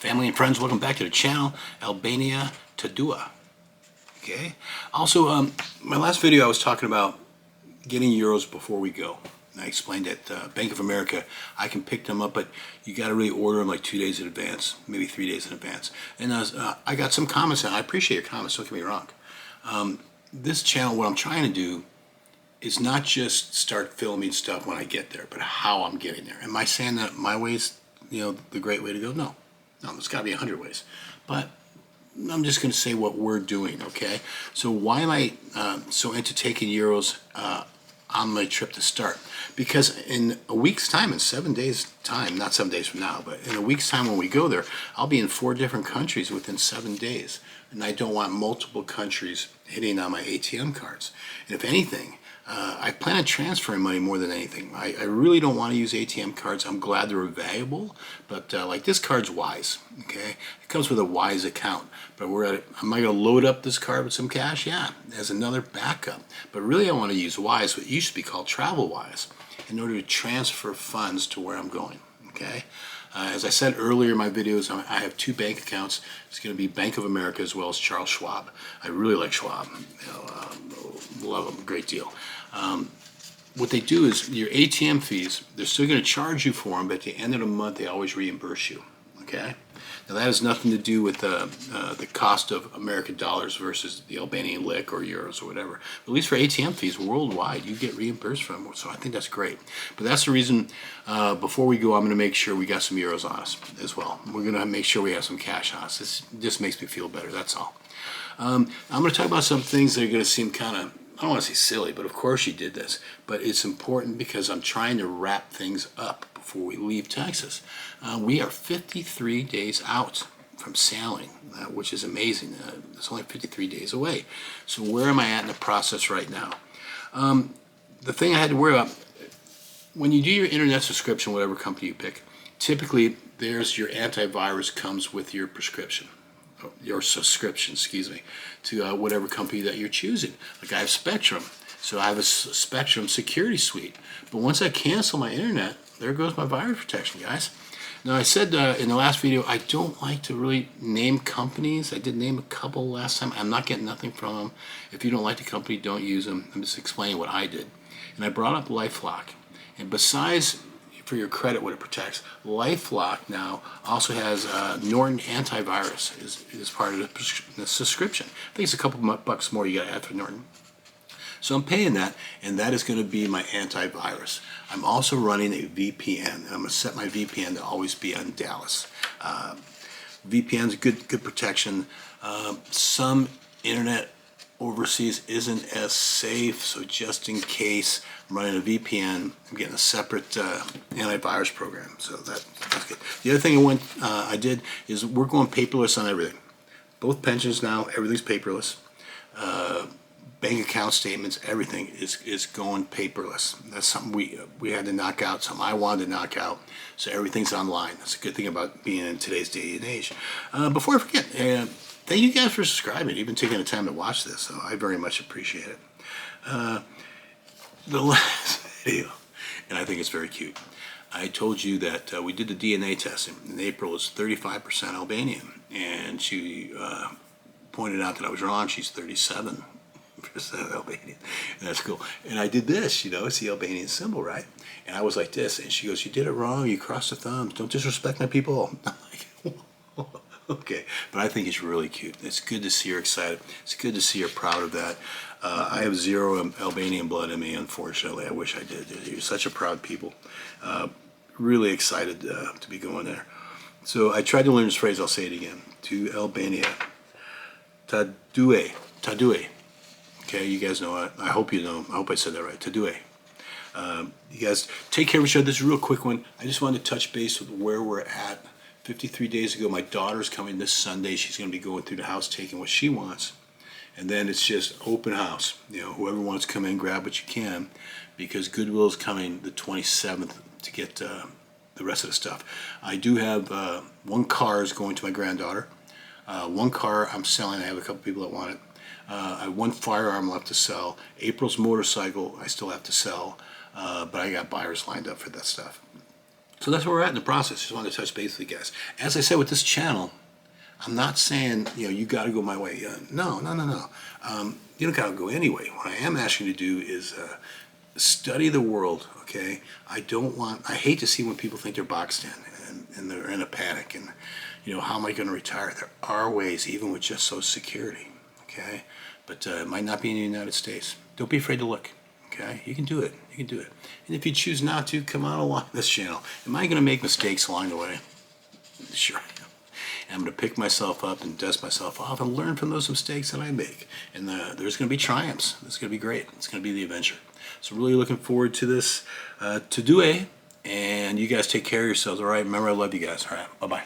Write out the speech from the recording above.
Family and friends, welcome back to the channel, Albania Tadua. Okay. Also, my last video I was talking about getting euros before we go. And I explained that Bank of America, I can pick them up, but you got to really order them like 2 days in advance, maybe 3 days in advance. And I got some comments, and I appreciate your comments, don't get me wrong. This channel, what I'm trying to do is not just start filming stuff when I get there, but how I'm getting there. Am I saying that my way's, the great way to go? No, there's got to be 100 ways. But I'm just going to say what we're doing, okay? So why am I so into taking euros on my trip to start? Because in a week's time, in 7 days' time, not 7 days from now, but in a week's time when we go there, I'll be in 4 different countries within 7 days. And I don't want multiple countries hitting on my ATM cards. And if anything, I plan on transferring money more than anything. I really don't want to use ATM cards. I'm glad they're valuable, but like this card's Wise, okay? It comes with a Wise account, but am I going to load up this card with some cash? Yeah, as another backup. But really I want to use Wise, what used to be called Travel Wise, in order to transfer funds to where I'm going, okay? As I said earlier in my videos, I have 2 bank accounts. It's going to be Bank of America as well as Charles Schwab. I really like Schwab. Love them a great deal. What they do is your ATM fees, they're still going to charge you for them, but at the end of the month, they always reimburse you, okay? Now, that has nothing to do with the cost of American dollars versus the Albanian lek or euros or whatever. But at least for ATM fees worldwide, you get reimbursed from them, so I think that's great. But that's the reason, before we go, I'm going to make sure we got some euros on us as well. We're going to make sure we have some cash on us. This just makes me feel better, that's all. I'm going to talk about some things that are going to seem kind of, I don't want to say silly, but of course you did this. But it's important because I'm trying to wrap things up before we leave Texas. We are 53 days out from sailing, which is amazing. It's only 53 days away. So where am I at in the process right now? The thing I had to worry about, when you do your internet subscription, whatever company you pick, typically there's your antivirus comes with your prescription. Your subscription, excuse me, to whatever company that you're choosing. Like I have Spectrum, so I have a Spectrum security suite. But once I cancel my internet, there goes my virus protection, guys. Now I said in the last video, I don't like to really name companies. I did name a couple last time. I'm not getting nothing from them. If you don't like the company, don't use them. I'm just explaining what I did. And I brought up LifeLock. And besides for your credit, what it protects, LifeLock now also has Norton Antivirus is part of the subscription. I think it's a couple bucks more you got to add for Norton. So I'm paying that, and that is going to be my antivirus. I'm also running a VPN. I'm going to set my VPN to always be on Dallas. VPN's good protection. Some internet overseas isn't as safe, so just in case I'm running a VPN, I'm getting a separate antivirus program, so that's good. The other thing I did is we're going paperless on everything. Both pensions now, everything's paperless. Bank account statements, everything is going paperless. That's something we had to knock out, something I wanted to knock out, so everything's online. That's a good thing about being in today's day and age. Before I forget, thank you guys for subscribing. You've been taking the time to watch this, so I very much appreciate it. The last video, and I think it's very cute, I told you that we did the DNA testing. In April, it's 35% Albanian, and she pointed out that I was wrong. She's 37% Albanian, and that's cool. And I did this, it's the Albanian symbol, right? And I was like this, and she goes, "You did it wrong. You crossed the thumbs. Don't disrespect my people." I'm like, okay, but I think it's really cute. It's good to see her excited. It's good to see her proud of that. I have 0 Albanian blood in me, unfortunately. I wish I did. You're such a proud people. Really excited to be going there. So I tried to learn this phrase. I'll say it again. To Albania. Tadue. Tadue. Okay, you guys know it. I hope you know. I hope I said that right. Tadue. You guys take care of each other. This is a real quick one. I just wanted to touch base with where we're at. 53 days ago, my daughter's coming this Sunday. She's going to be going through the house, taking what she wants. And then it's just open house. Whoever wants to come in, grab what you can, because Goodwill is coming the 27th to get the rest of the stuff. I do have 1 car is going to my granddaughter. 1 car I'm selling. I have a couple people that want it. I have 1 firearm left to sell. April's motorcycle I still have to sell, but I got buyers lined up for that stuff. So that's where we're at in the process. Just wanted to touch base with you guys. As I said with this channel, I'm not saying, you got to go my way. No. You don't got to go anyway. What I am asking you to do is study the world, okay? I hate to see when people think they're boxed in and they're in a panic and, how am I going to retire? There are ways, even with just Social Security, okay? But it might not be in the United States. Don't be afraid to look, okay? You can do it. You can do it. And if you choose not to, come on along this channel. Am I going to make mistakes along the way? Sure I am. And I'm going to pick myself up and dust myself off and learn from those mistakes that I make. And there's going to be triumphs. It's going to be great. It's going to be the adventure. So really looking forward to this to do. And you guys take care of yourselves, all right? Remember, I love you guys. All right, bye-bye.